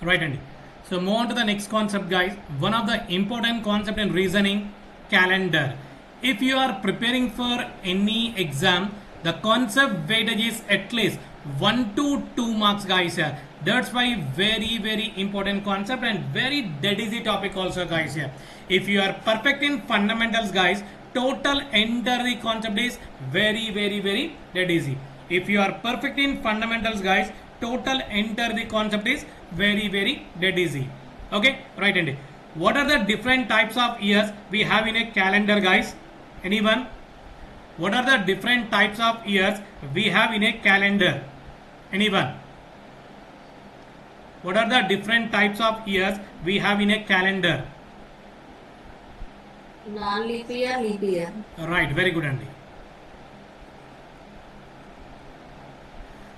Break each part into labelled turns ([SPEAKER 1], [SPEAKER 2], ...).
[SPEAKER 1] Right, Andy. So move on to the next concept, guys. One of the important concept in reasoning, calendar. If you are preparing for any exam, the concept weightage is at least 1 to 2 marks, guys. Here, that's why very important concept and very dead easy topic also, guys. Here, if you are perfect in fundamentals, guys, total entire the concept is very dead easy. If you are perfect in fundamentals, guys, total enter the concept is very dead easy. Okay, right, Andy. What are the different types of years we have in a calendar, guys? Anyone? What are the different types of years we have in a calendar? Anyone? What are the different types of years we have in a calendar?
[SPEAKER 2] Non-leap year, leap year.
[SPEAKER 1] Right, very good, Andy.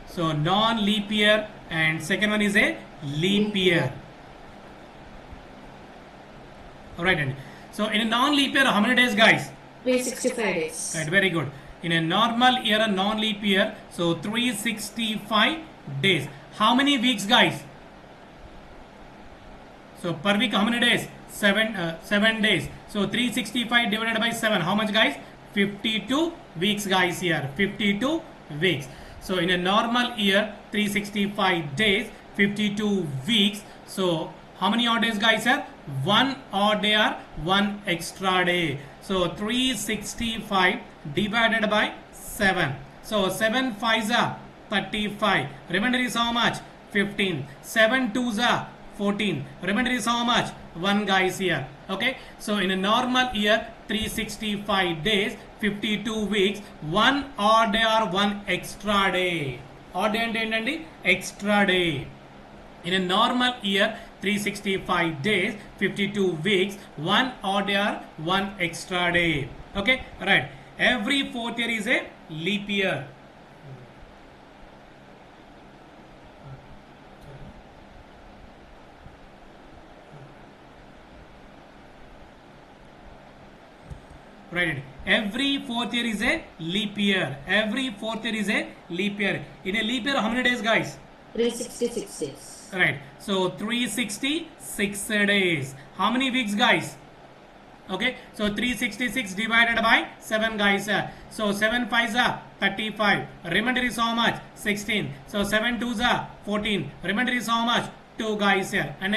[SPEAKER 1] So non-leap year and second one is a leap year. Alright, Andy. So in a non-leap year, how many days, guys?
[SPEAKER 2] 365 days.
[SPEAKER 1] Right, very good. In a normal year, a non-leap year, so 365 days. How many weeks, guys? So per week, how many days? 7 days. So 365 divided by 7. How much, guys? 52 weeks, guys. Here 52 weeks. So in a normal year, 365 days, 52 weeks. So how many odd days, guys? Here 1 odd day or 1 extra day. So 365 divided by 7. So 7 5s are 35. Remainder is how much? 15. 7 2s are 14. Remainder is how much? 1, guys, here. Okay, so in a normal year, 365 days, 52 weeks, 1 odd day or 1 extra day. Odd day ante entandi? Extra day. In a normal year, 365 days, 52 weeks, 1 odd day or 1 extra day. Okay, right. Every fourth year is a leap year. Right. Every fourth year is a leap year. Every fourth year is a leap year. In a leap year, how many days, guys?
[SPEAKER 2] 366 days.
[SPEAKER 1] Right. So 366 days. How many weeks, guys? Okay. So 366 divided by 7, guys. So 7 5s are 35. Remainder is how much? 16. So 7 2s are 14. Remainder is how much? 2, guys, here. And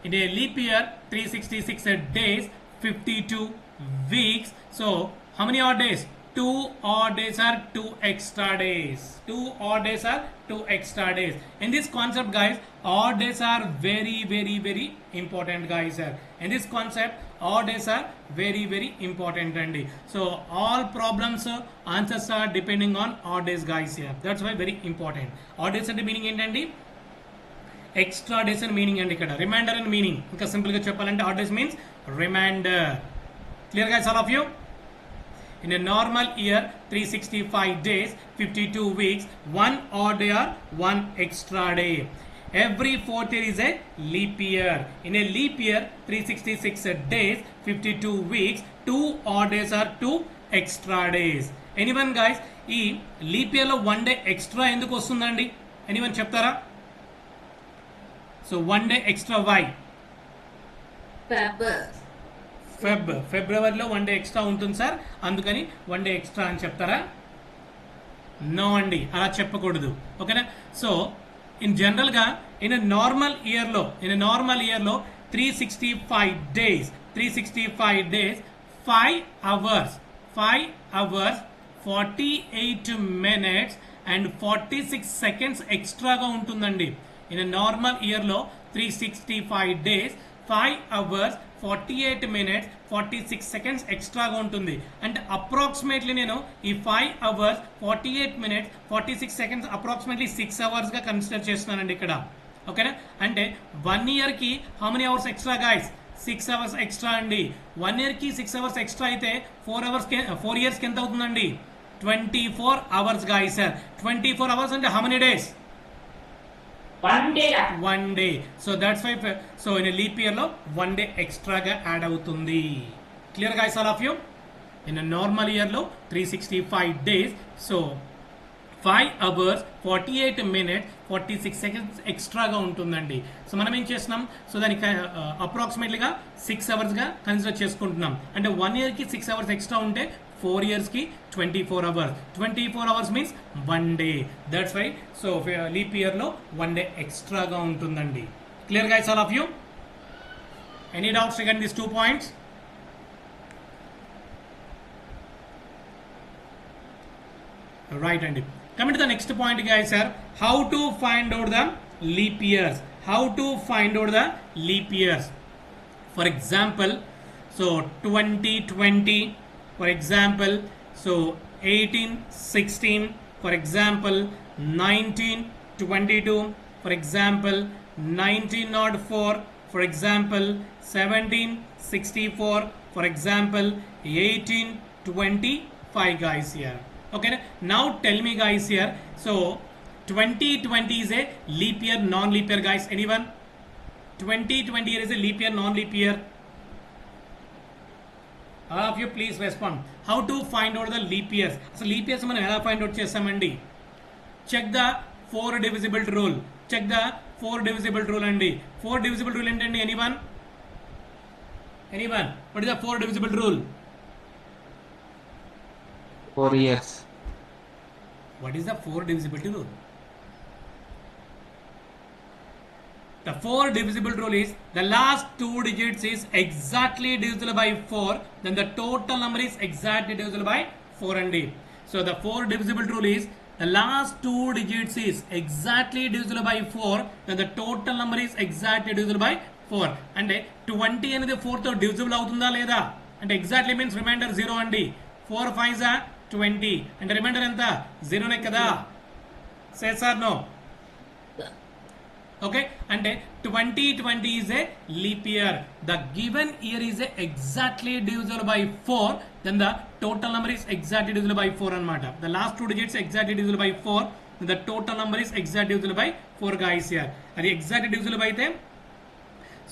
[SPEAKER 1] in a leap year, 366 days, 52 weeks. So how many odd days? 2 odd days are 2 extra days. 2 odd days are 2 extra days. In this concept, guys, odd days are very important, guys. In this concept, odd days are very important, Andy. So all problems answers are depending on odd days, guys. Here, that's why very important. Odd days అంటే meaning ఏంటండి? Extra days and meaning and ikkada remainder and meaning ఇంకా simple గా చెప్పాలంటే odd days means remainder. Clear, guys, all of you? In a normal year, 365 days, 52 weeks, 1 odd day or 1 extra day. Every fourth year is a leap year. In a leap year, 366 days, 52 weeks, 2 odd days or 2 extra days. Anyone, guys, ఈ leap year లో 1 day extra ఎందుకు వస్తుందండి? Anyone చెప్తారా? So 1 day extra why? ఫిబ్రవరిలో 1 day extra ఉంటుంది sir, అందుకని 1 day extra అని చెప్తారా? నో అండి, అలా చెప్పకూడదు. ఓకేనా? సో ఇన్ జనరల్ గా ఇన్ నార్మల్ ఇయర్ లో 365 days 5 hours 48 minutes and 46 seconds ఎక్స్ట్రాగా ఉంటుందండి. ఇన్ నార్మల్ ఇయర్ లో 365 డేస్ 5 అవర్స్ 48 మినిట్స్ 46 సెకండ్స్ ఎక్స్ట్రాగా ఉంటుంది. అంటే అప్రాక్సిమేట్లీ నేను ఈ 5 అవర్స్ 48 మినిట్స్ 46 సెకండ్స్ అప్రాక్సిమేట్లీ 6 అవర్స్గా కన్సిడర్ చేస్తున్నానండి ఇక్కడ. ఓకేనా? అంటే 1 ఇయర్కి how many hours extra, guys? 6 hours extra అండి. 1 ఇయర్కి 6 అవర్స్ ఎక్స్ట్రా అయితే 4 ఇయర్స్కి ఎంత అవుతుందండి? 24 అవర్స్, గైస్. 24 అవర్స్ అంటే how many days? 1 day. So that's why so in leap year లో 1 డే ఎక్స్ట్రాగా యాడ్ అవుతుంది. Clear, guys, all of you? In normal year లో 365 days, so 5 hours 48 minutes 46 seconds ఎక్స్ట్రాగా ఉంటుందండి. సో మనం ఏం చేస్తున్నాం, సో దానికి అప్రాక్సిమేట్లీగా 6 అవర్స్గా కన్సిడర్ చేసుకుంటున్నాం. అంటే 1 yearకి 6 hours ఎక్స్ట్రా ఉంటే 4 yearsకి 24 hours. 24 hours means 1 day. That's why so leap ఇయర్లో 1 day ఎక్స్ట్రాగా ఉంటుందండి. Clear guys all of you? Any doubts regarding these 2 points? Right, and coming to the next point guys, sir, how to find out the leap years. How to find out the leap years? For example, so 2020, for example, so 1816, for example 1922, for example 1904, for example 1764, for example 1825 guys here. Okay, now tell me guys here, so 2020 is a leap year, non-leap year guys? Anyone? 2020 year is a leap year, non-leap year? All of you please respond. How to find out the leap years? So leap years మనం ఎలా find out చేస్తామండి? Check the 4 divisible rule. Check the 4 divisible rule అండి. 4 divisible rule ఏంటండి? Anyone? Anyone? What is the 4 divisible rule?
[SPEAKER 3] 4 years.
[SPEAKER 1] What is the 4 divisibility rule? The 4 divisible rule is the last 2 digits is exactly divisible by 4, then the total number is exactly divisible by 4 and D. So the 4 divisible rule is the last 2 digits is exactly divisible by 4, then the total number is exactly divisible by 4. And 20 అనేది 4 తో divisible అవుతుందా లేదా అంటే exactly means remainder 0 అండి. 4 5s are 20 అంటే reminder ఎంత 0నే కదా? Yes or no? Okay, అంటే 2020 is a leap year. The given year is a exactly divisible by 4, then the total number is exactly divisible by 4 అన్నమాట. The last 2 digits exactly divisible by 4, then the total number is exactly divisible by 4 guys here. అది exactly divisible by అయితే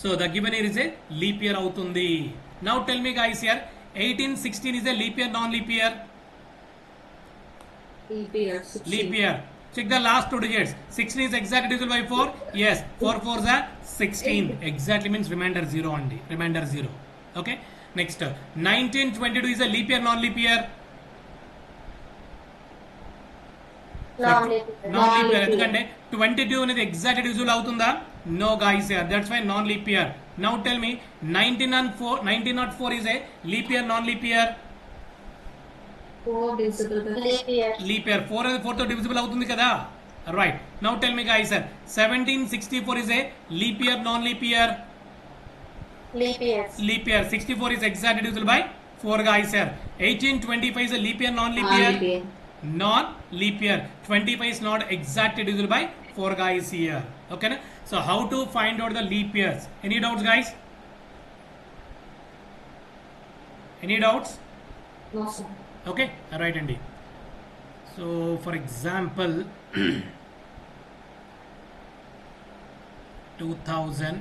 [SPEAKER 1] so the given year is a leap year అవుతుంది. Now tell me guys here, 1816 is a leap year, non-leap year?
[SPEAKER 2] Leap year. 16.
[SPEAKER 1] Leap year. Check the last 2 digits. 16 is exactly divisible by 4. Yes. 4 4s are 16. Exactly means remainder 0 only. Remainder 0. Okay. Next. 1922 is a leap year, non-leap year? Non-leap year. ఎందుకంటే 22 అనేది exactly divisible అవుతుందా? No guys here. That's why non-leap year. Now tell me 1904 is a leap year, non-leap year?
[SPEAKER 2] 4 divisible by leap year.
[SPEAKER 1] Leap year. 4 అనేది 4 తో divisible అవుతుంది కదా? Right. Now tell me guys sir, 1764 is a leap year, non-leap year?
[SPEAKER 2] Leap year.
[SPEAKER 1] Leap year. 64 is exactly divisible by 4 guys sir. 1825 is a leap year, non-leap year?
[SPEAKER 2] Leap year.
[SPEAKER 1] Non-leap year. 25 is not exactly divisible by 4 guys here. Okay na? So how to find out the leap years? Any doubts guys? Any doubts?
[SPEAKER 2] No sir.
[SPEAKER 1] Okay, right అండి. So for example 2000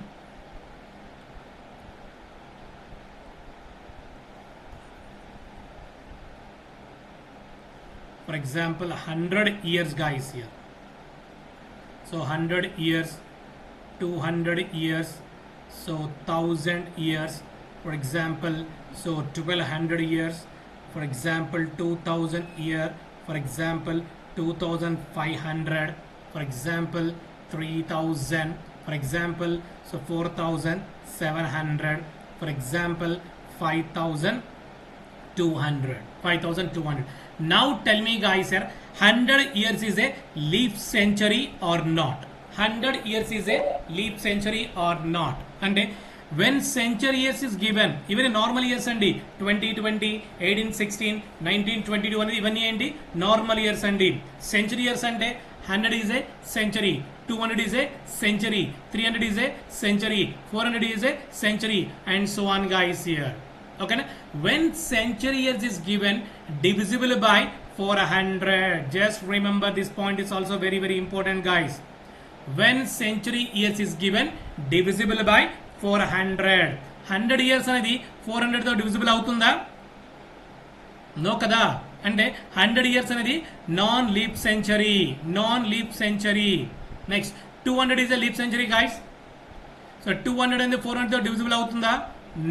[SPEAKER 1] for example 100 years guys here. So 100 years, 200 years, so 1000 years, for example so 1200 years, for example 2000 year, for example 2500, for example 3000, for example so 4700, for example 5200. Now tell me guys here, 100 years is a leap century or not? 100 years is a leap century or not? And when century years is given, even a normal years అండి 2020, 1816, 1922 అనేది ఇవన్నీ ఏంటి normal years అండి. Century years అంటే 100 is a century, 200 is a century, 300 is a century, 400 is a century, and so on guys here. Okay na? When century years is given divisible by 400, just remember this point is also very very important guys. When century years is given divisible by 400, 100 years అనేది 400 తో divisible అవుతుందా? No కదా. అంటే 100 years అనేది non leap century. Next 200 is a leap century guys. So 200 అనేది 400తో divisible అవుతుందా?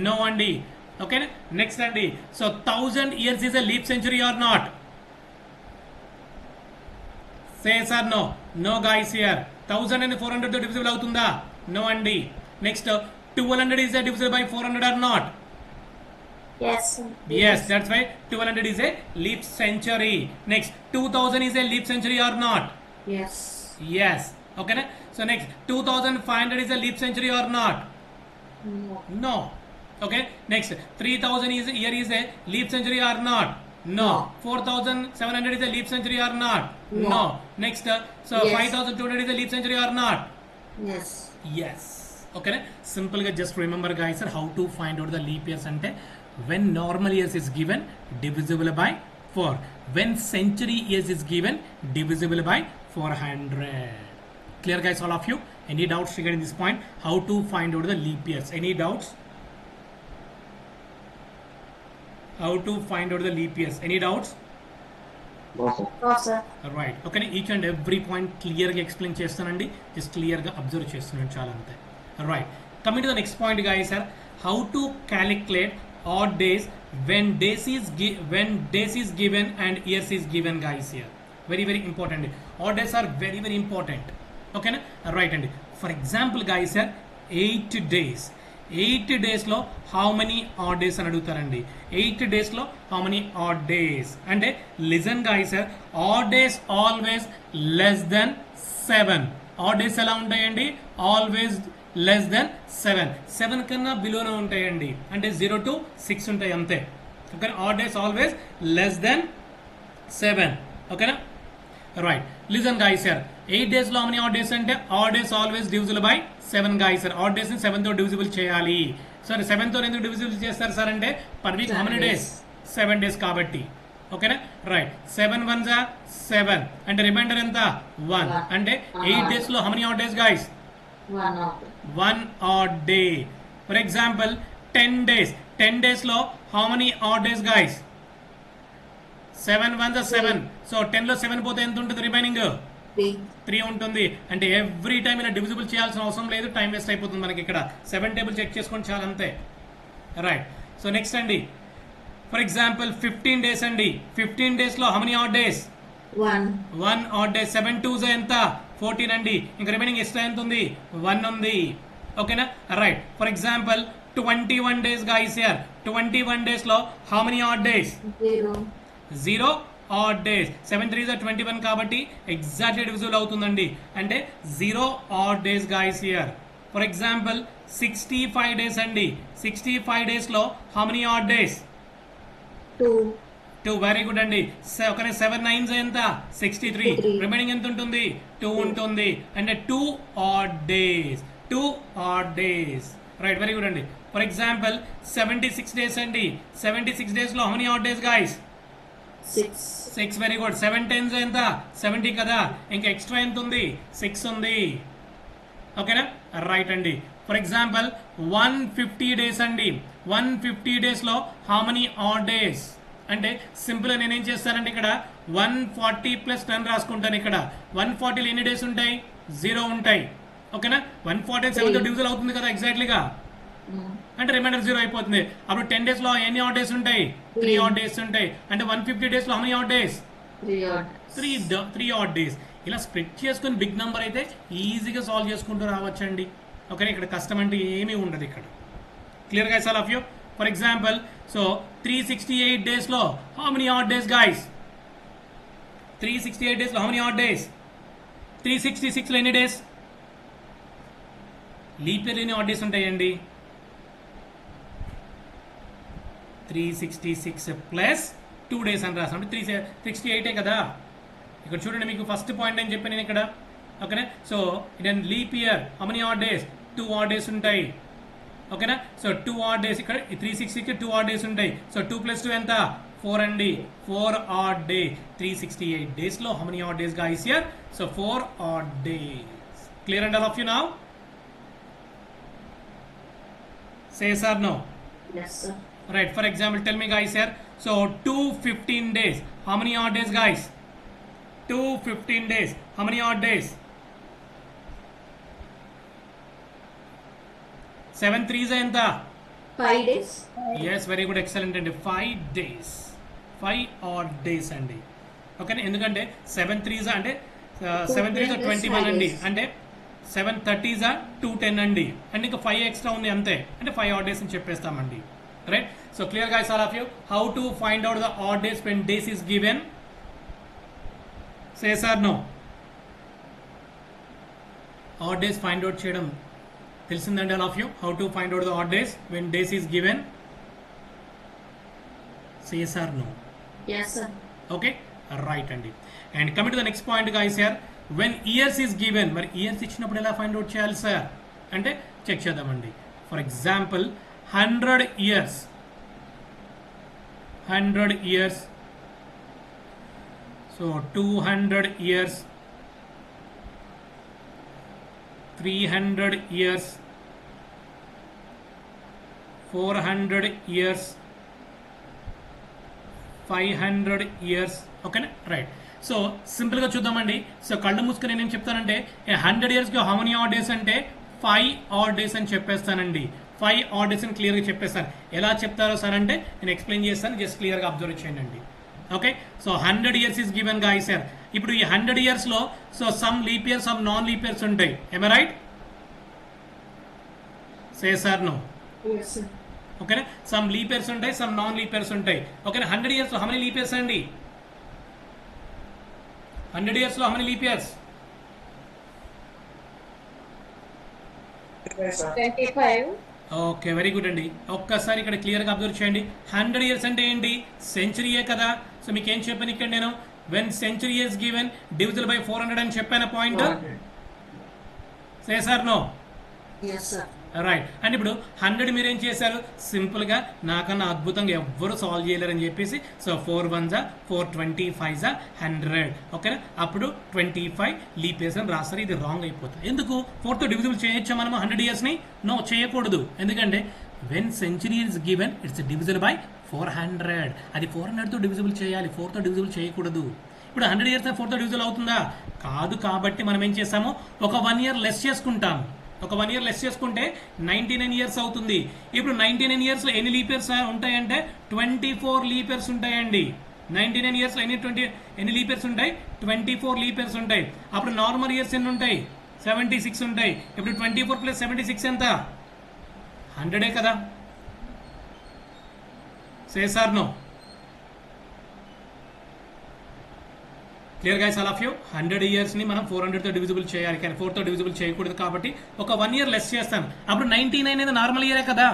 [SPEAKER 1] No అండి. ఓకేనా? నెక్స్ట్ అండి, so 1000 years is a leap century or not? Say sir no. No guys here. 1000 అనేది 400తో డివిజిబుల్ అవుతుందా? నో అండి. Next 1200 is a divisible by 400 or not?
[SPEAKER 2] Yes.
[SPEAKER 1] Yes, that's why 1200 is a leap century. Next, 2000 is a leap century or not?
[SPEAKER 2] Yes.
[SPEAKER 1] Yes. Okay. Na? So next, 2500 is a leap century or not?
[SPEAKER 2] No.
[SPEAKER 1] No. Okay. Next, 3000 year is a leap century or not? No. 4700 is a leap century or not? No. Next, so
[SPEAKER 2] Yes.
[SPEAKER 1] 5200 is a leap century or not?
[SPEAKER 2] Yes.
[SPEAKER 1] Yes. Okay. Simple ga just remember guys sir how to find out the leap years ante when normal years is given divisible by 4, when century years is given divisible by 400. Clear guys all of you? Any doubts regarding this point? How to find out the leap years? Any doubts? How to find out the leap years? Any doubts?
[SPEAKER 2] No, sir.
[SPEAKER 1] Right. Okay, each and every point clear ga explain చేస్తానండి. Just clear ga observe చేస్తున్నాను చాలా అంతే. Right. Coming to the next point guys sir, how to calculate odd days when days is given and years is given guys here. Very important. Odd days are very important. Okay na? Right అండి. For example guys sir, 8 days. 8 days లో how many odd days అని అడుగుతారండి. 8 days లో how many odd days అంటే listen guys sir, odd days always less than 7. odd days ఎలా ఉంటాయండి? always less than 7 కన్నా బిలోనే ఉంటాయండి. అంటే 0 to 6 ఉంటాయి అంతే. Okay, odd days always less than 7. ఓకేనా? Right. Listen guys here, 8 days లో how many odd days అంటే odd days always divisible by 7 guys here. odd days ని 7 తో డివిజిబుల్ చేయాలి. సరే 7 తో ఎందుకు డివిజిబుల్ చేస్తారు సార్ అంటే per week how many days? 7 days కాబట్టి. ఓకేనా? రైట్. 7 1s 7 అంటే రిమైండర్ ఎంత? 1 అంటే 8 days లో how many odd days guys? 1 odd day. For example 10 days. 10 days లో how many odd days guys? 7 1s 7. So 10 లో 7 పోతే ఎంత ఉంటుంది రిమైనింగ్? 3 ఉంటుంది. అంటే ఎవ్రీ టైం ఇలా డివిజిబుల్ చేయాల్సిన అవసరం లేదు, టైం వేస్ట్ అయిపోతుంది మనకి. ఇక్కడ 7 టేబుల్ చెక్ చేసుకొని చాలా అంతే. రైట్. సో నెక్స్ట్ అండి, ఫర్ ఎగ్జాంపుల్ 15 days అండి. 15 days లో how many odd days? 1 odd day. 7 2s ఎంత? 14 అండి. ఇంకా రిమైనింగ్ ఎక్స్ట్రా ఎంత ఉంది? 1 ఉంది. ఓకేనా? Right. For example 21 days guys here. 21 days లో how many odd days? 0 odd days. 7 3s 21 కాబట్టి ఎగ్జాక్ట్లీ డివిజిబుల్ అవుతుందండి. అంటే 0 odd days guys here. For example 65 days అండి. 65 days లో how many odd days? 2. Very good అండి. 7 9s ఎంత? 63. Remaining ఎంత ఉంటుంది? 2 ఉంటుంది. అంటే 2 odd days. Right. Very good అండి. ఫర్ ఎగ్జాంపుల్ 76 days అండి. 76 days లో how many odd days guys? 6. Very good. 7 10s ఎంత? 70 కదా. ఇంకా ఎక్స్ట్రా ఎంత ఉంది? 6 ఉంది. ఓకేనా? రైట్ అండి. ఫర్ ఎగ్జాంపుల్ 150 days అండి. 150 days లో how many odd days? అంటే సింపుల్ నేనేం చేస్తానంటే ఇక్కడ 140 + 10 రాసుకుంటాను. ఇక్కడ 140లో ఎన్ని డేస్ ఉంటాయి? 0 ఉంటాయి. ఓకేనా? 140 7తో డివిజన్ అవుతుంది కదా ఎగ్జాక్ట్లీగా. అంటే రిమైండర్ 0 అయిపోతుంది. అప్పుడు 10 days లో ఎన్ని ఆడ్ డేస్ ఉంటాయి? 3 odd days ఉంటాయి. అంటే 150 days లో how many odd days? 3 odd days. ఇలా స్ప్లిట్ చేసుకుని బిగ్ నెంబర్ అయితే ఈజీగా సాల్వ్ చేసుకుంటూ రావచ్చండి. ఓకే, ఇక్కడ కష్టం అంటే ఏమీ ఉండదు ఇక్కడ. Clear guys all of you? For example so 368 days లో how many odd days guys? 368 days లో how many odd days? 366 లో ఎన్ని డేస్? లీప్ ఇయర్ ఎన్ని ఆడ్ డేస్ ఉంటాయండి? 366 + 2 days అని రాసాం. 368 కదా. ఇక్కడ చూడండి, మీకు ఫస్ట్ పాయింట్ అని చెప్పాను నేను ఇక్కడ. ఓకేనా? So in leap year how many odd days? 2 odd days ఉంటాయి. ఓకేనా? So 2 odd days. ఇక్కడ 360కి 2 odd days ఉంటాయి. సో 2 + 2 ఎంత? 4 అండి. 4 odd day. 368 days లో how many odd days guys here? So 4 odd days. Clear and all of you now? Say yes or no?
[SPEAKER 2] Yes sir.
[SPEAKER 1] Right. For example, tell me guys here. So 2 15 days. How many odd days, guys? 2 15 days. How many odd days? 7 3s ఎంత?
[SPEAKER 2] 5 days.
[SPEAKER 1] Yes, very good, excellent అండి. 5 days. 5 odd days అండి. Okay, ఎందుకంటే 7 3s అంటే 7 3s 21 అండి, అంటే 7 30s 210 అండి, and ఇంకా 5 extra ఉంది అంతే, అంటే 5 odd days అని చెప్పేస్తామండి. Right, so clear guys all of you? How to find out the odd days when days is given? Say yes or no? Odd days find out చేయడం తెలిసిందండి all of you? How to find out the odd days when days is given? Say yes or no?
[SPEAKER 2] Yes, sir.
[SPEAKER 1] Okay, right అండి. And coming to the next point guys here, when years is given, మరి years ఇచ్చినప్పుడు ఎలా find out చేయాలి sir అంటే check చేద్దామండి. For example 100 years, 100 years, so 200 years, 300 years, 400 years, 500 years. ఓకేనా, right. So సింపుల్గా చూద్దామండి. సో కళ్ళు మూసుకొని నేను ఏం చెప్తానంటే 100 yearsకి హౌ మెనీ ఆడ్ డేస్ అంటే 5 odd days అని చెప్పేస్తానండి. 5 odd days అని క్లియర్గా చెప్పేస్తాను. ఎలా చెప్తారో సార్ అంటే నేను ఎక్స్ప్లెయిన్ చేస్తాను, జస్ట్ క్లియర్గా అబ్జర్వ్ చేయండి. Okay, so 100 years is given guys sir. ఇప్పుడు ఈ 100 yearsలో so some leap years, some non leap years ఉంటాయి. ఏమ right? Say sir no?
[SPEAKER 2] Yes, sir.
[SPEAKER 1] ఓకేనా, సమ్ లీప్ ఇయర్స్ ఉంటాయి, సమ్ నాన్ లీప్ ఇయర్స్ ఉంటాయి. ఓకేనా, 100 yearsలో హౌ మెనీ లీప్ ఇయర్స్ అండి? 100 yearsలో how many leap years?
[SPEAKER 2] 25.
[SPEAKER 1] Okay, very good అండి. ఒక్కసారి ఇక్కడ క్లియర్గా అబ్జర్వ్ చేయండి. 100 years అంటే ఏంటి? సెంచరీయే కదా. సో మీకు ఏం చెప్పాను ఇక్కడ నేను? When century is given divisible by 400 అని చెప్పాను point. Say sir no?
[SPEAKER 2] Yes, sir.
[SPEAKER 1] Right. And ఇప్పుడు 100 మీరు ఏం చేశారు? సింపుల్గా నాకన్నా అద్భుతంగా ఎవ్వరు సాల్వ్ చేయలేరని చెప్పేసి సో 4 1s 4 25s 100. ఓకేనా, అప్పుడు 25 లీప్ ఇయర్స్ అని రాస్తారు. ఇది రాంగ్ అయిపోతుంది. ఎందుకు? 4తో డివిజిబుల్ చేయొచ్చా మనము 100 yearsని? నో, చేయకూడదు. ఎందుకంటే when century is given it's divisible by 400. అది 400తో డివిజిబుల్ చేయాలి, 4తో డివిజిబుల్ చేయకూడదు. ఇప్పుడు 100 years 4తో డివిజిబుల్ అవుతుందా? కాదు. కాబట్టి మనం ఏం చేస్తాము? ఒక 1 year లెస్ చేసుకుంటాము. ఒక 1 year లెస్ చేసుకుంటే 99 years అవుతుంది. ఇప్పుడు 99 yearsలో ఎన్ని లీప్ ఇయర్స్ ఉంటాయంటే 24 లీప్ ఇయర్స్ ఉంటాయండి. 99 yearsలో ఎన్ని లీప్ ఇయర్స్ ఉంటాయి? 24 లీప్ ఇయర్స్ ఉంటాయి. అప్పుడు నార్మల్ ఇయర్స్ ఎన్ని ఉంటాయి? 76 ఉంటాయి. ఇప్పుడు 24 + 76 ఎంత? 100 కదా. Say sir no? Clear guys all of you? 100 yearsని మనం 400తో డివిజిబుల్ చేయాలి, కానీ 4తో డివిజిబుల్ చేయకూడదు. కాబట్టి ఒక 1 year లెస్ చేస్తాను. అప్పుడు 99 అనేది నార్మల్ ఇయరే కదా,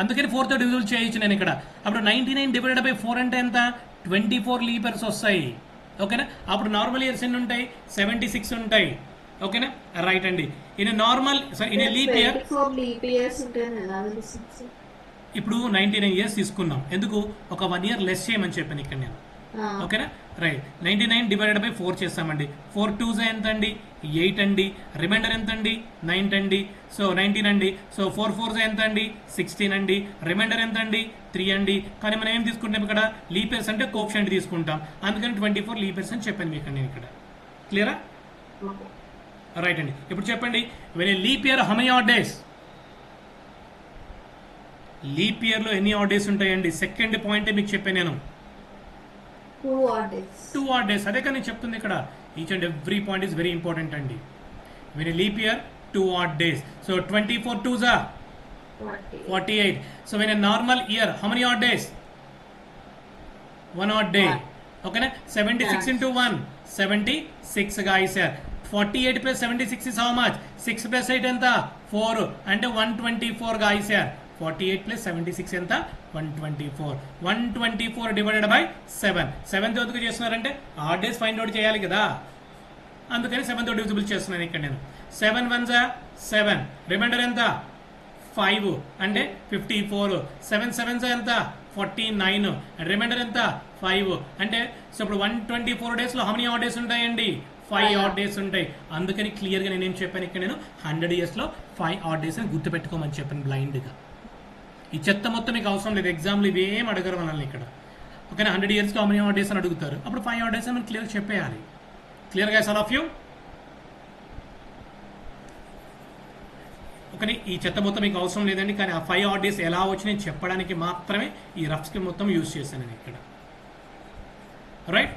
[SPEAKER 1] అందుకని 4తో డివిజిబుల్ చేయొచ్చు నేను ఇక్కడ. అప్పుడు 99 డివైడెడ్ బై 4 అంటే ఎంత? 24 లీప్ ఇయర్స్ వస్తాయి. ఓకేనా, అప్పుడు నార్మల్ ఇయర్స్ ఎన్ని ఉంటాయి? 76 ఉంటాయి. ఓకేనా, రైట్ అండి. In normal in leap year
[SPEAKER 2] 24 leap years ఉంటాయని ఎలా తెలుస్తుంది, sir?
[SPEAKER 1] ఇప్పుడు 99 years తీసుకున్నాం. ఎందుకు? ఒక 1 year లెస్ చేయమని చెప్పాను ఇక్కడ నేను. ఓకేనా, రైట్. 99 డివైడెడ్ బై 4 చేస్తామండి. 4 2s ఎంత అండి? 8 అండి. రిమైండర్ ఎంత అండి? 9 అండి. సో 19 అండి. సో 4 4s ఎంత అండి? 16 అండి. రిమైండర్ ఎంత అండి? 3 అండి. కానీ మనం ఏం తీసుకుంటాం ఇక్కడ? లీప్ ఇయర్స్ అంటే కోఎఫిషియంట్ తీసుకుంటాం, అందుకని 24 లీప్ ఇయర్స్ అని చెప్పాను మీకు నేను ఇక్కడ. క్లియరా? రైట్ అండి. ఇప్పుడు చెప్పండి, when a leap year how many odd days? Leap ఇయర్లో ఎన్ని ఆడ్ డేస్ ఉంటాయండి? సెకండ్ పాయింటే మీకు చెప్పాను నేను.
[SPEAKER 2] 2 odd days.
[SPEAKER 1] 2 odd days. అదే కానీ నేను చెప్తుంది ఇక్కడ. Each and every point is very important అండి. When a leap year 2 odd days. So 24 2s 48. So when a normal year how many odd days? 1 odd day. ఓకేనా, 76 into 1 76 guys. 48 + 76 is how much? 6 + 8 ఎంత? 4 అంటే 124 guys. 48 + 76 ఎంత? 124. 124 divided by 7. 7తో ఎందుకు చేస్తున్నారంటే odd days find out చేయాలి కదా, అందుకని 7తో divisible చేస్తున్నాను ఇక్కడ నేను. 7 1s 7. రిమైండర్ ఎంత? 5 అంటే 54. 7 7s ఎంత? 49. రిమైండర్ ఎంత? 5 అంటే సో ఇప్పుడు 124 డేస్లో హౌ మెనీ ఆడ్ డేస్ ఉంటాయండి? 5 odd days ఉంటాయి. అందుకని క్లియర్గా నేనేం చెప్పాను ఇక్కడ నేను 100 yearsలో 5 odd days అని గుర్తుపెట్టుకోమని చెప్పాను బ్లైండ్గా. ఈ చెత్త మొత్తం మీకు అవసరం లేదు, ఎగ్జామ్లు ఇవేం అడగరు మనల్ని ఇక్కడ. ఓకేనా, 100 ఇయర్స్కి హౌ మెనీ ఆడ్ డేస్ అని అడుగుతారు, అప్పుడు 5 ఆడ్ డేస్ అని మనం క్లియర్ చెప్పేయాలి. Clear guys all of you? Okay, ఈ చెత్త మొత్తం మీకు అవసరం లేదండి, కానీ ఆ 5 ఆడ్ డేస్ ఎలా వచ్చినాయి చెప్పడానికి మాత్రమే ఈ రఫ్ స్కీమ్ మొత్తం యూజ్ చేశాను నేను ఇక్కడ. రైట్,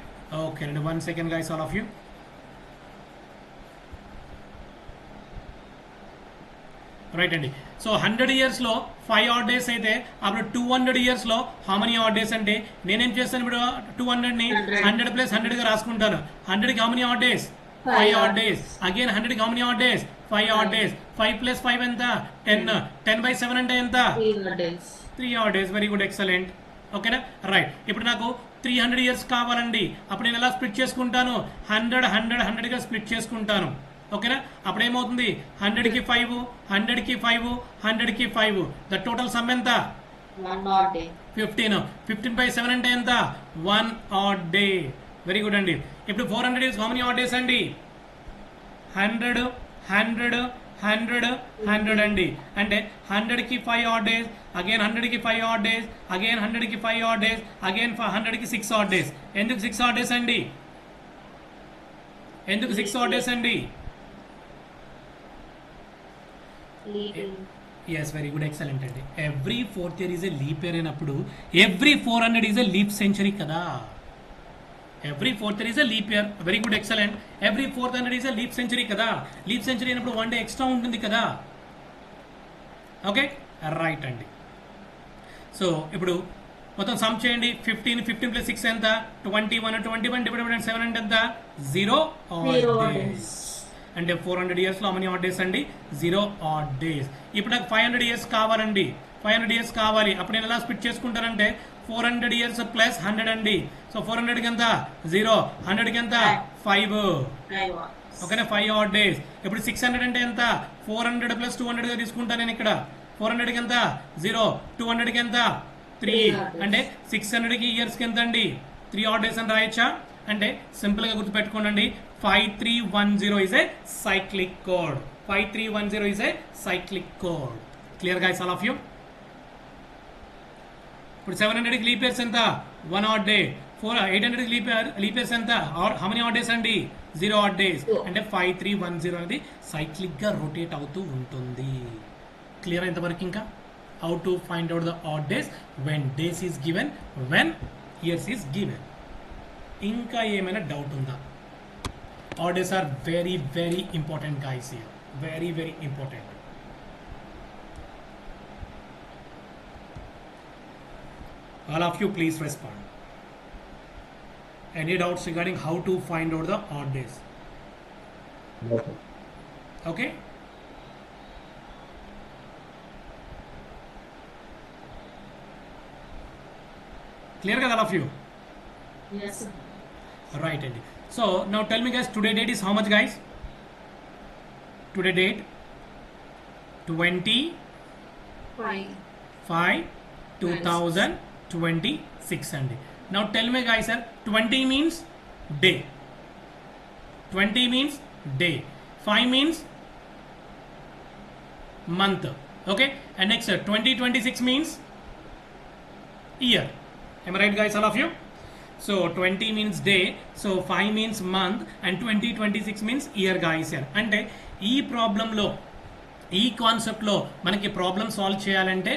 [SPEAKER 1] ఓకే అండి, 1 second guys all of you. Right అండి. సో 100 ఇయర్స్లో 5 ఆడ్ డేస్ అయితే అప్పుడు 200 ఇయర్స్లో హౌ మెనీ ఆడ్ డేస్ అంటే నేనేం చేస్తాను ఇప్పుడు 200ని 100 + 100గా రాసుకుంటాను. 100కి how many odd days? 5 odd days. Again 100కి how many odd days? 5 odd days. 5 + 5 ఎంత? 10. 10/7 అంటే ఎంత? 3 odd days. Very good, excellent. ఓకేనా, రైట్. ఇప్పుడు నాకు 300 ఇయర్స్ కావాలండి, అప్పుడు నేను ఎలా స్ప్లిట్ చేసుకుంటాను? 100 100 100గా స్ప్లిట్ చేసుకుంటాను. ఓకేనా, అప్పుడు ఏమవుతుంది? 100కి 5, 100కి 5, 100కి 5, ద టోటల్ సమ్ ఎంత? 15. 15/7 అంటే ఎంత? 1 ఆడ్ డే. వెరీ గుడ్ అండి. ఇప్పుడు 400 years how many odd days అండి? 100 100 100 100 అండి. అంటే 100కి 5 ఆడ్ డేస్, అగైన్ 100కి 5 ఆడ్ డేస్, అగైన్ 100కి 5 ఆడ్ డేస్, అగైన్ 100కి 6 ఆడ్ డేస్. ఎందుకు 6 ఆడ్ డేస్ అండి? ఎందుకు 6 ఆడ్ డేస్ అండి? ఎస్, వెరీ గుడ్, ఎక్సలెంట్ అండి. Every 4th year is a leap year అయినప్పుడు every 400 is a leap century కదా. Every 4th year is a leap year. Very good, excellent. Every 400 is a leap century కదా. Leap century అయినప్పుడు 1 day extra ఉంటుంది కదా. Okay, right అండి. So ఇప్పుడు మొత్తం some చేయండి. 15 15 + 6 ఎంత? 21. 21 డివైడెడ్ బై 7 అంటే ఎంత? 0 ఆడ్ డేస్. అంటే 400 ఇయర్స్లో మనీ ఆడ్ డేస్ అండి? 0 ఆడ్ డేస్. ఇప్పుడు నాకు 500 ఇయర్స్ కావాలండి, 500 ఇయర్స్ కావాలి, అప్పుడు నేను ఎలా స్ప్లిట్ చేసుకుంటానంటే 400 ఇయర్స్ + 100 అండి. సో 400కి ఎంత? 0. 100కి ఎంత? 5. ఓకేనా, 5 ఆడ్ డేస్. ఇప్పుడు 600 అంటే ఎంత? 400 + 200గా తీసుకుంటాను నేను ఇక్కడ. 400కి ఎంత? 0. 200కి ఎంత? 3. అంటే 600కి ఇయర్స్కి ఎంత అండి? 3 ఆడ్ డేస్ అని రాయొచ్చా? అంటే సింపుల్గా గుర్తుపెట్టుకోండి, 5310 is a cyclic code. 5310 is a cyclic code. Clear guys, all of you? ఇప్పుడు 700కి లీప్ ఇయర్స్ ఎంత? 1 ఆడ్ డే. 800కి లీప్ ఇయర్స్ ఎంత? హౌ మెనీ ఆడ్ డేస్ అండి? 0 ఆడ్ డేస్. అంటే 5310 అనేది సైక్లిక్ గా రొటేట్ అవుతూ ఉంటుంది. క్లియర్ ఇంతవరకు? ఇంకా how to find out the odd days when days is given, when years is given. ఇంకా ఏమైనా డౌట్ ఉందా? Odd days are very very important guys here, very very important. All of you please respond. Any doubts regarding how to find out the odd days?
[SPEAKER 3] No.
[SPEAKER 1] Okay, clear guys, all of you?
[SPEAKER 2] Yes, sir.
[SPEAKER 1] Right, Andy. So now tell me guys, today date is how much guys? Today date 25 2026 అండి. Now tell me guys sir, 20 means day, 20 means day, 5 means month. Okay, and next 2026 means year. Am I right guys, all of you? So 20 means day, so 5 means month, and 2026 means year guys here. అంటే ఈ ప్రాబ్లంలో, ఈ కాన్సెప్ట్లో మనకి problem solve చేయాలంటే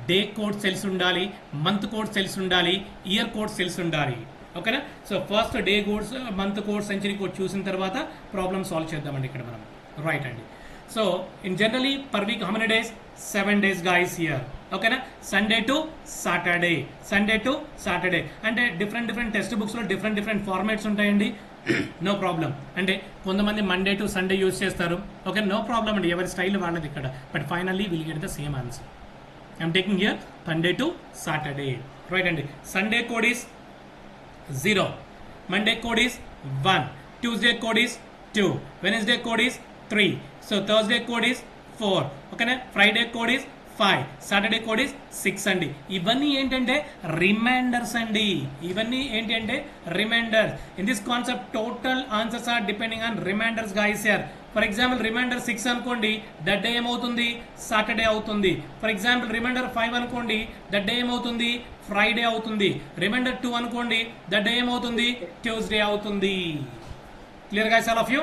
[SPEAKER 1] day codes తెలిసి ఉండాలి, month codes తెలిసి ఉండాలి, ఇయర్ కోడ్స్ తెలిసి ఉండాలి. ఓకేనా? So first day codes, month code, century code చూసిన తర్వాత ప్రాబ్లమ్ సాల్వ్ చేద్దామండి ఇక్కడ మనం. రైట్ అండి. So in generally per week how many days? 7 days guys here. ఓకేనా? Sunday to Saturday, Sunday to Saturday. అంటే డిఫరెంట్ టెక్స్ట్ బుక్స్లో డిఫరెంట్ ఫార్మాట్స్ ఉంటాయండి. No problem. అంటే కొంతమంది మండే టు సండే యూజ్ చేస్తారు. ఓకే, నో ప్రాబ్లం అండి, ఎవరి స్టైల్ వాళ్ళది ఇక్కడ. But finally will get the same answer. I'm taking here Sunday to Saturday. Right అండి. Sunday code is 0, Monday code is 1, Tuesday code is 2, Wednesday code is 3, so Thursday code is 4. ఓకేనా? Friday code is 5, Saturday code is 6 అండి. ఇవన్నీ ఏంటంటే reminders అండి. ఇవన్నీ ఏంటంటే reminders. In this concept total answers are depending on reminders guys here. For example reminder 6 అనుకోండి, that day ఏమవుతుంది, Saturday అవుతుంది. ఫర్ ఎగ్జాంపుల్ రిమైండర్ 5 అనుకోండి, దట్ డే ఏమవుతుంది, ఫ్రైడే అవుతుంది. రిమైండర్ 2 అనుకోండి, దట్ డే ఏమవుతుంది, ట్యూస్డే అవుతుంది. Clear guys all of you?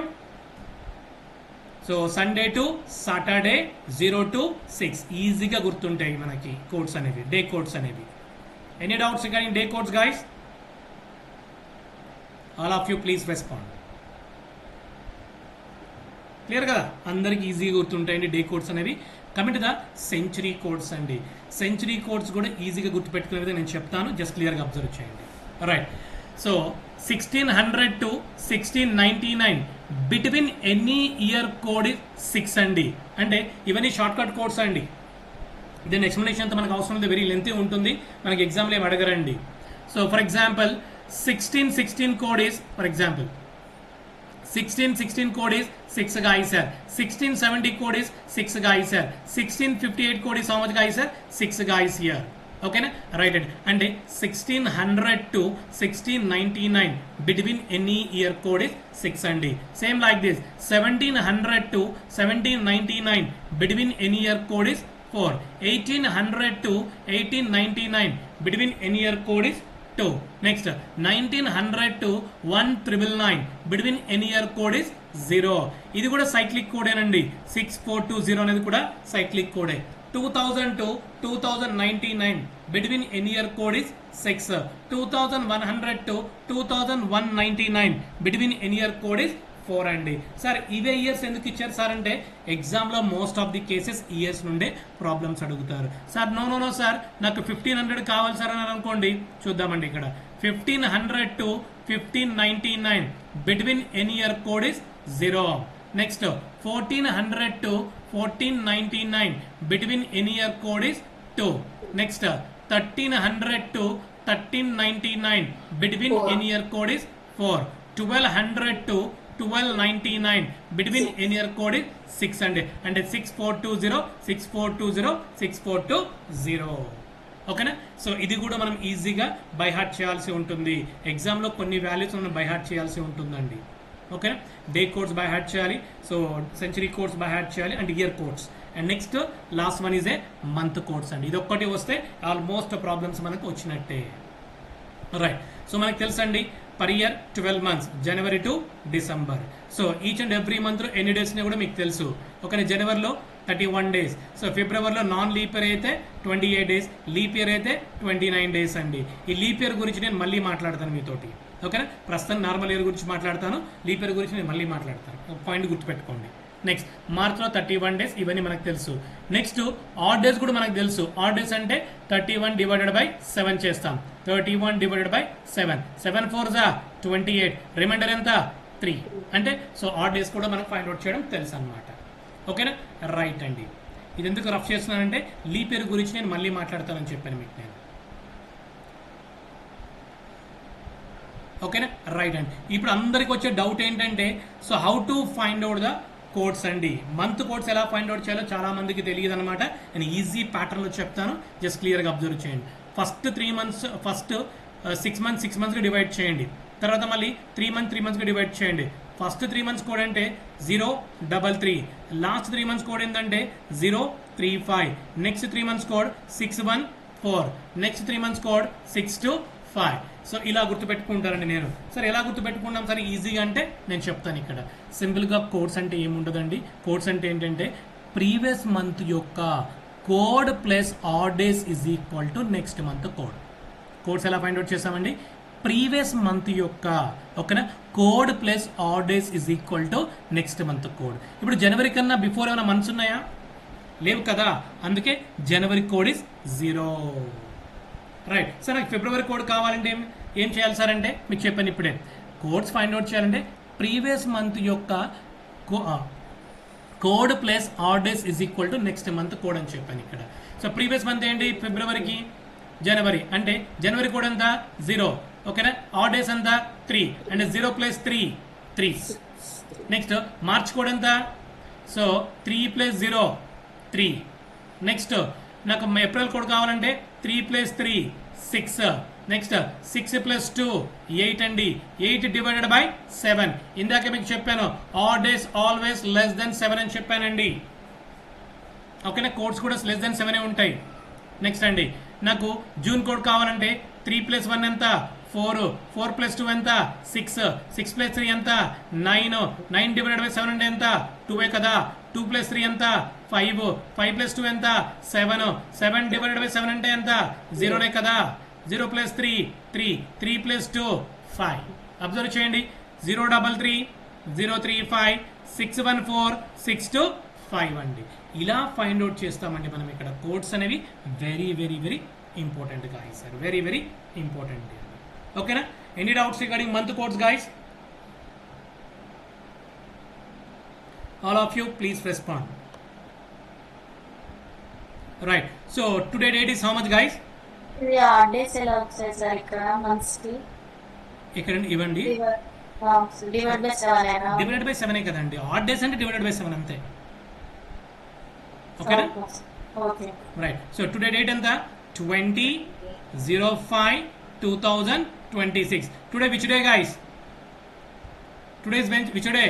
[SPEAKER 1] So Sunday to Saturday 0 to 6 ఈజీగా గుర్తుంటాయి మనకి కోడ్స్ అనేవి, డే కోడ్స్ అనేవి. Any doubts regarding day codes guys? All of you please respond. Clear కదా, అందరికి ఈజీగా గుర్తుంటాయండి డే కోడ్స్ అనేవి. Coming to the century codes అండి. సెంచరీ కోడ్స్ కూడా ఈజీగా గుర్తుపెట్టుకునే విధంగా నేను చెప్తాను, జస్ట్ క్లియర్గా అబ్జర్వ్ చేయండి. Right. So 1600 to 1699 between any year code 6 అండి. అంటే ఇవన్నీ షార్ట్ కట్ కోడ్స్ అండి. దీని ఎక్స్ప్లెనేషన్ అంతా మనకు అవసరం లేదు, వెరీ లెంతీ ఉంటుంది, మనకి ఎగ్జామ్లో ఏమి అడగరండి. So for example 1616 code is, for example 1616 code is 6 guys sir. 1670 code is 6 guys sir. 1658 code is how much guys sir? 6 guys here. Okay na? Right. And 1600 to 1699 between any year code is 6 and same like this. 1700 to 1799 between any year code is 4. 1800 to 1899 between any year code is 2. Next 1900 to 1999 between any year code is 0. ఇది కూడా cyclic కోడేనండి. 6420 అనేది కూడా cyclic కోడే. 2000 to 2099 between any year code is 6. 2100 to 2199 between any year code is 4 అండి. Sir ఇవే years ఎందుకు ఇచ్చారు sir అంటే ఎగ్జామ్లో most of the cases years నుండే ప్రాబ్లమ్స్ అడుగుతారు. సార్ నో సార్ నాకు 1500 కావాలి సార్ అని అనుకోండి, చూద్దామండి ఇక్కడ 1500 to 1599 between any year code is 0. Next 1400 to 1499 between any year code is 2. Next 1300 to 1399 between any year code is 4. 1200 to 1299 between any year code is 6 and 6420 6420 6420. ఓకేనా? So ఇది కూడా మనం ఈజీగా బై హార్ట్ చేయాల్సి ఉంటుంది. ఎగ్జామ్లో కొన్ని వాల్యూస్ మనం బై హార్ట్ చేయాల్సి ఉంటుందండి. ఓకేనా? డే కోడ్స్ బై హార్ట్ చేయాలి, so century codes by heart చేయాలి and year codes. And next last one is a month codes అండి. ఇది ఒక్కటి వస్తే ఆల్మోస్ట్ ప్రాబ్లమ్స్ మనకు వచ్చినట్టే. రైట్. సో మనకు తెలుసండి per year 12 months, January to December. So each and every month ఎన్ని డేస్ కూడా మీకు తెలుసు. ఓకే, జనవరిలో 31 days. సో ఫిబ్రవరిలో నాన్ లీప్ ఇయర్ అయితే 28 days, లీప్ ఇయర్ అయితే 29 days అండి. ఈ లీప్ ఇయర్ గురించి నేను మళ్ళీ మాట్లాడతాను మీతోటి. ఓకేనా? ప్రస్తుతం నార్మల్ ఇయర్ గురించి మాట్లాడతాను, లీప్ ఇయర్ గురించి నేను మళ్ళీ మాట్లాడతాను. ఒక పాయింట్ గుర్తుపెట్టుకోండి. నెక్స్ట్ మార్చ్లో 31 days, ఇవన్నీ మనకు తెలుసు. నెక్స్ట్ ఆడ్ డేస్ కూడా మనకు తెలుసు. ఆడ్ డేస్ అంటే 31 divided by 7 చేస్తాం. 31 divided by 7, 7 4s 28, రిమైండర్ ఎంత 3. అంటే సో ఆడ్ డేస్ కూడా మనం ఫైండ్ అవుట్ చేయడం తెలుసు అనమాట. ఓకేనా? రైట్ అండి. ఇది ఎందుకు రఫ్ చేస్తున్నానంటే లీప్ ఇయర్ గురించి నేను మళ్ళీ మాట్లాడతానని చెప్పాను మీకు నేను. ఓకేనా? రైట్ అండి. ఇప్పుడు అందరికి వచ్చే డౌట్ ఏంటంటే so how to find out the codes అండి. మంత్ కోడ్స్ ఎలా ఫైండ్ అవుట్ చేయాలో చాలా మందికి తెలియదు అనమాట. నేను ఈజీ ప్యాటర్న్లో చెప్తాను, జస్ట్ క్లియర్గా అబ్జర్వ్ చేయండి. ఫస్ట్ 3 months, ఫస్ట్ 6 monthsగా డివైడ్ చేయండి. తర్వాత మళ్ళీ 3 monthsగా డివైడ్ చేయండి. ఫస్ట్ 3 months కోడ్ అంటే 033, లాస్ట్ 3 months కోడ్ ఏంటంటే 035, next 3 months code 614, next 3 months code 625. So ఇలా గుర్తుపెట్టుకుంటారండి. నేను సార్ ఎలా గుర్తుపెట్టుకుంటాం సార్ ఈజీగా అంటే నేను చెప్తాను. ఇక్కడ సింపుల్గా కోడ్స్ అంటే ఏముండదండి. కోడ్స్ అంటే ఏంటంటే ప్రీవియస్ మంత్ యొక్క code plus odd days is equal to next month code. Codes ఎలా ఫైండ్ అవుట్ చేస్తామండి? ప్రీవియస్ మంత్ యొక్క ఓకేనా code plus odd days is equal to next month code. ఇప్పుడు జనవరి కన్నా బిఫోర్ ఏమైనా మంత్స్ ఉన్నాయా? లేవు కదా, అందుకే జనవరి కోడ్ ఇస్ 0. రైట్. సార్ నాకు ఫిబ్రవరి కోడ్ కావాలంటే ఏం చేయాలి సార్ అంటే మీకు చెప్పాను ఇప్పుడే. కోడ్స్ ఫైండ్ అవుట్ చేయాలంటే ప్రీవియస్ మంత్ యొక్క code plus odd days is equal to next month code అని చెప్పాను ఇక్కడ. సో ప్రీవియస్ మంత్ ఏంటి? ఫిబ్రవరికి జనవరి, అంటే జనవరి కోడ్ అంతా 0. ఓకేనా? ఆడ్ డేస్ అంతా 3, అంటే 0 + 3 3. నెక్స్ట్ మార్చ్ కోడ్ అంతా సో 3 + 0 3. నెక్స్ట్ నాకు ఏప్రిల్ కోడ్ కావాలంటే 3 + 3 6. నెక్స్ట్ 6 + 2 8 అండి. 8 డివైడెడ్ బై 7. ఇందాక మీకు చెప్పాను odd days always less than 7 అని చెప్పానండి. ఓకేనా, కోడ్స్ కూడా లెస్ దెన్ 7 ఉంటాయి. నెక్స్ట్ అండి నాకు జూన్ కోడ్ కావాలంటే 3 + 1 ఎంత 4, 4 + 2 ఎంత 6, 6 + 3 ఎంత 9, 9 డివైడెడ్ బై 7 అంటే ఎంత 2 కదా. 2 + 3 ఎంత 5, 5 + 2 ఎంత 7, 7 డివైడెడ్ బై 7 అంటే ఎంత 0 కదా. 0 + 3 3, 3 + 2 5. అబ్జర్వ్ చేయండి 033 035 614 625 అండి. ఇలా ఫైండ్ అవుట్ చేస్తామండి మనం ఇక్కడ. కోడ్స్ అనేవి very very very important guys sir, very very important. ఓకేనా, any doubts regarding month codes guys? All of you please respond. Right, so today date is how much guys?
[SPEAKER 2] Days ఎలా వచ్చాయి sir ఇక్కడ months కి?
[SPEAKER 1] ఇక్కడ ఇవ్వండి,
[SPEAKER 2] divide by 7
[SPEAKER 1] divided by 7 కదండి. Odd days అంటే divided by 7 అంతే. ఓకేనా,
[SPEAKER 2] okay.
[SPEAKER 1] Right. So today date ఎంత? 20/05/2026. Today which day guys? Today is which day?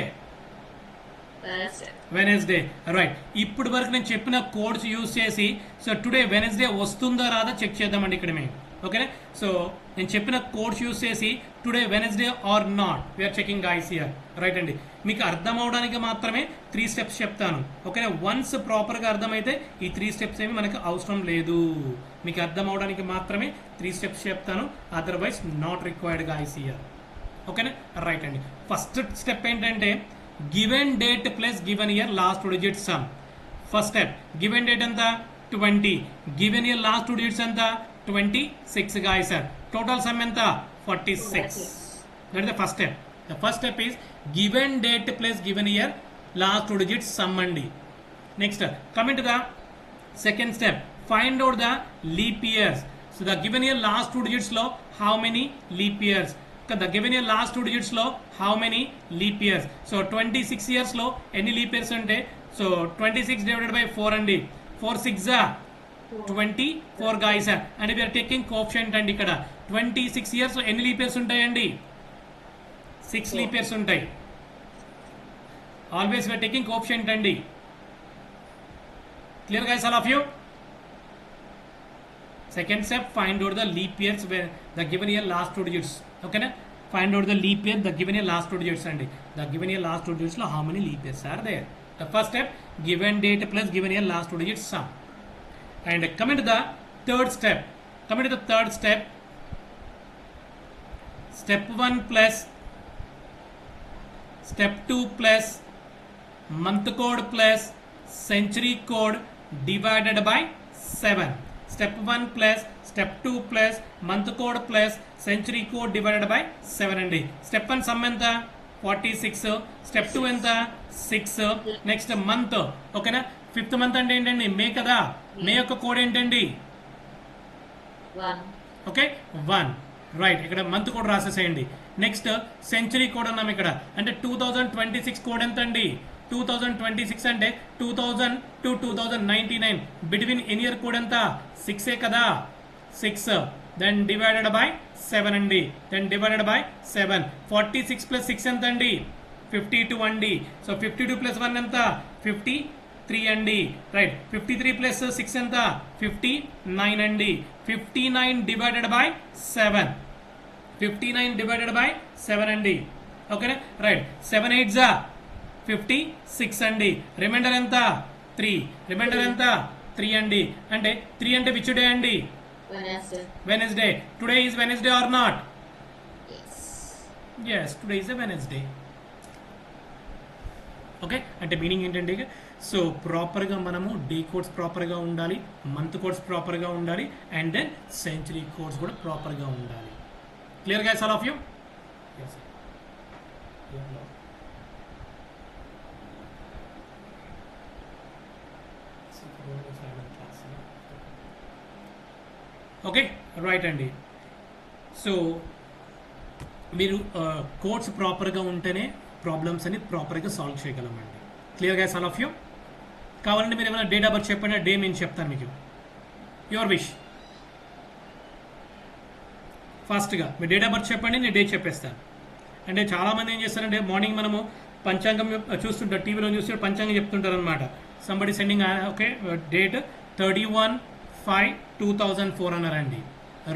[SPEAKER 1] Wednesday. Right, ఇప్పుడు వరకు నేను చెప్పిన కోడ్స్ యూజ్ చేసి సో టుడే వెనస్డే వస్తుందా రాదా చెక్ చేద్దామండి ఇక్కడ మేము. ఓకేనా, సో నేను చెప్పిన కోడ్స్ యూజ్ చేసి today Wednesday are not we're checking guys here. Right అండి, మీకు అర్థం అవడానికి మాత్రమే 3 స్టెప్స్ చెప్తాను. ఓకేనా, వన్స్ ప్రాపర్గా అర్థమైతే ఈ 3 స్టెప్స్ ఏమి మనకు అవసరం లేదు. మీకు అర్థం అవడానికి మాత్రమే 3 స్టెప్స్ చెప్తాను, otherwise not required guys here. ఓకేనా, రైట్ అండి. ఫస్ట్ స్టెప్ ఏంటంటే given date plus given year last 2 digits some. First step given date ఎంత 20, గివెన్ ఇయర్ లాస్ట్ 2 digits ఎంత 26 guys sir. Total sum ఎంత 46. That is the first step. The first step is given date plus given year last 2 digits sum అండి. Next coming to the second step, find out the leap years. So the given year last 2 digits లో how many leap years? The given year last 2 digits లో how many leap years? So 26 years లో ఎన్ని leap years అంటే so 26 divided by 4 అండి. 4 6 24 guys and we are taking coefficient అండి. ఇక్కడ 26 years లో ఎన్ని leap years ఉంటాయండి? 6 leap years ఉంటాయి. Always we are taking coefficient అండి. Clear guys, all of you? Second step, find out the leap years where the given year last 2 digits. Okay na? Find out the leap year, the given year last 2 digits అండి. The given year last 2 digits లో how many leap years are there? The first step, given date plus given year last 2 digits sum. And coming to the third step, step 1 plus step 2 plus month code plus century code divided by 7. Step 1 plus step 2 plus month code plus century code divided by 7 అండి. Step 1 sum ఎంత 46, step 2 ఎంత 6. Next month, ఓకేనా. 5th month అంటే ఏంటండి? మే కదా. మే యొక్క code ఏంటండి?
[SPEAKER 2] 1.
[SPEAKER 1] Okay 1. Right, ఇక్కడ మంత్ కోడ్ రాసేసేయండి. నెక్స్ట్ సెంచరీ కోడ్ అన్నాం ఇక్కడ. అంటే 2026 కోడ్ ఎంత అండి? 2026 అంటే 2000 to 2099 between N year code ఎంత? 6 కదా. 6 దెన్ డివైడెడ్ బై 7 అండి. Then divided by 7. 46 ప్లస్ 6 ఎంత అండి? 52 అండి. సో 52 ప్లస్ 1 ఎంత? 53 అండి. రైట్, 53 ప్లస్ 6 ఎంత? 59 అండి. 59 డివైడెడ్ బై 7. 59 డివైడెడ్ బై 7 అండి. ఓకేనా. రైట్, 7 8 56 అండి. రిమైండర్ ఎంత? 3. రిమైండర్ ఎంత? 3 అండి. అంటే 3 అంటే విచ్ డే అండి? Wednesday. Today is Wednesday are not? yes, today is a Wednesday. Okay, అంటే మీనింగ్ ఏంటంటే సో ప్రాపర్గా మనము డే కోడ్స్ ప్రాపర్గా ఉండాలి, మంత్ కోడ్స్ ప్రాపర్గా ఉండాలి, అండ్ దెన్ సెంచరీ కోడ్స్ కూడా ప్రాపర్గా ఉండాలి. Clear guys, all of you? Okay, right అండి. సో మీరు కోడ్స్ ప్రాపర్గా ఉంటేనే ప్రాబ్లమ్స్ అని ప్రాపర్గా సాల్వ్ చేయగలమండి. Clear guys, all of you? కావాలంటే మీరు ఏమైనా డేట్ ఆఫ్ బర్త్ చెప్పండి, డే నేను చెప్తాను మీకు. Your wish. ఫాస్ట్గా మీ డేట్ ఆఫ్ బర్త్ చెప్పండి, నేను డేట్ చెప్పేస్తాను. అంటే చాలామంది ఏం చేస్తారంటే మార్నింగ్ మనము పంచాంగం చూస్తుంటారు, టీవీలో చూస్తుంటే పంచాంగం చెప్తుంటారు అనమాట. సంబడి సెండింగ్ ఓకే డేట్ 31/5/2004 అన్నారండి.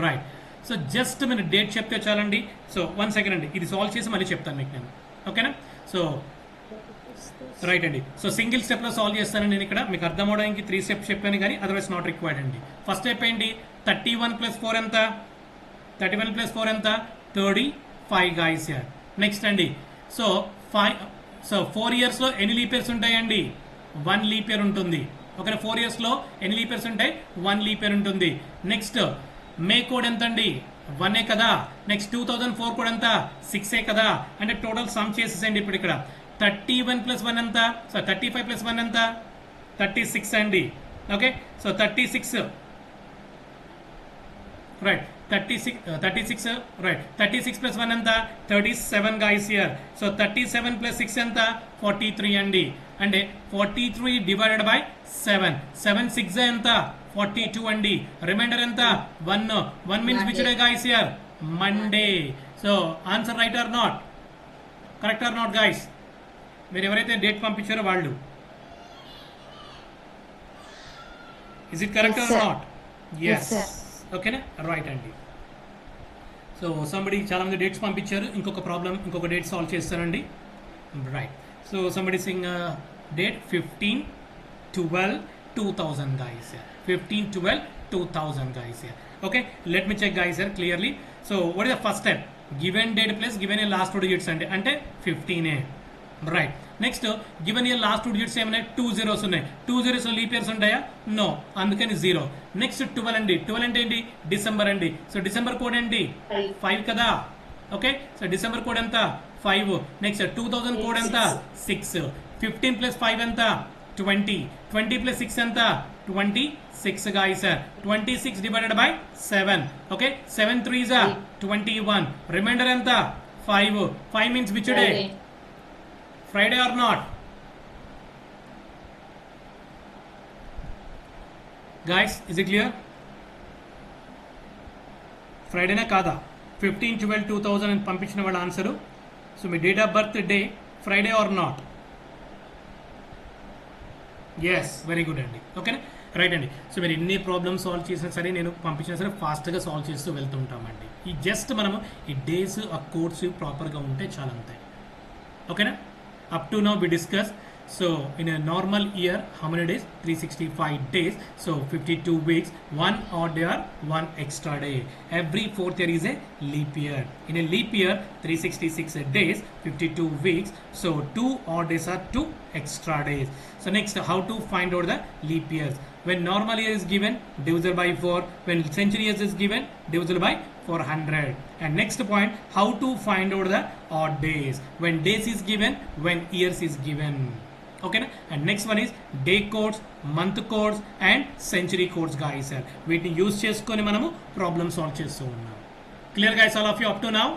[SPEAKER 1] రైట్. సో జస్ట్ మీరు డేట్ చెప్తే చాలండి. సో 1 సెకండ్ అండి, ఇది సాల్వ్ చేసి మళ్ళీ చెప్తాను మీకు నేను. ఓకేనా? సో రైట్ అండి. సో సింగిల్ స్టెప్లో సాల్వ్ చేస్తానండి నేను ఇక్కడ. మీకు అర్థం అవడానికి 3 స్టెప్స్ చెప్పాను కానీ అదర్వైజ్ నాట్ రిక్వైర్డ్ అండి. ఫస్ట్ స్టెప్ ఏంటి? 31 + 4 ఎంత? 31 + 4 ఎంత? 35 గైస్ ఇయర్. నెక్స్ట్ అండి, సో 4 ఇయర్స్లో ఎన్ని లీప్ ఇయర్స్ ఉంటాయండి? 1 లీప్ ఇయర్ ఉంటుంది. ఓకేనా? 4 ఇయర్స్లో ఎన్ని లీప్ ఇయర్స్ ఉంటాయి? 1 లీప్ ఇయర్ ఉంటుంది. నెక్స్ట్ మే కోడ్ ఎంత అండి? 1 కదా. నెక్స్ట్ 2004 కోడ్ ఎంత? 6 కదా. అంటే టోటల్ సమ్ చేసేసండి ఇప్పుడు ఇక్కడ. 31 + 1 ఎంత? సో 35 + 1 ఎంత? 36 అండి. Okay, so 36 right. 36 రైట్. 36 + 1 ఎంత? 37 గైస్ హియర్. సో 37 + 6 ఎంత? 43 అండి. అంటే 43 డివైడెడ్ బై 7. 7 6 ఎంత? 42 అండి. రిమైండర్ ఎంత? 1 means which day guys here? Monday. So answer right or not? Correct or not guys? మీరు ఎవరైతే డేట్ పంపించారో వాళ్ళు, is it correct or not? Yes. ఓకేనా? రైట్ అండి. సో సంబడి చాలా మంది డేట్స్ పంపించారు. ఇంకొక డేట్ సాల్వ్ చేస్తానండి. రైట్. సో సంబడి సింగ్ date 15/12/2000 guys here. 15/12/2000 guys here. Okay, let me check guys here clearly. So what is the first step? Given date plus given a last 2 digits అంటే 15. Right. Next given year last 2 digits ఏమైనా 2 zeros ఉన్నాయి. 2 zeros leap years ఉంటాయా? No, అందుకని 0. Next 12 అండి. 12 అంటే ఏంటి? December అండి. So December code ఏంటి? 5 కదా. ఓకే, సో డిసెంబర్ కోడ్ ఎంత? 5. నెక్స్ట్ 2000 కోడ్ ఎంత? 6. 15 + 5 ఎంత? 20. 20 + 6 ఎంత? 26 guys. 26 divided by 7. Okay, 7 3s 21. Reminder ఎంత? 5. 5 means which day? Friday or not? Guys, is it clear? Friday na kada? 15/12/2000 అని పంపించిన వాళ్ళ ఆన్సరు. సో మీ date of birth day Friday or not? Yes, very good అండి. ఓకేనా? Right అండి. So మీరు ఎన్ని ప్రాబ్లమ్స్ సాల్వ్ చేసినా సరే, నేను పంపించినా సరే ఫాస్ట్గా సాల్వ్ చేస్తూ వెళ్తుంటామండి. ఈ జస్ట్ మనము ఈ డేస్ ఆ కోడ్స్ ప్రాపర్గా ఉంటే చాలా అంతాయి. ఓకేనా? Up to now we discussed, so in a normal year how many days? 365 days. So 52 weeks, 1 odd day or 1 extra day. Every 4th year is a leap year. In a leap year 366 days, 52 weeks. So 2 odd days are 2 extra days. So next, how to find out the leap years? When normal year is given, divisible by 4. When century years is given, divisible by 400. And next point, how to find out the odd days? When days is given, when years is given. Okay, and next one is day codes, month codes and century codes guys. వీటిని use చేసుకొని మనము problem solve చేస్తూ ఉన్నాం. Clear guys, all of you up to now?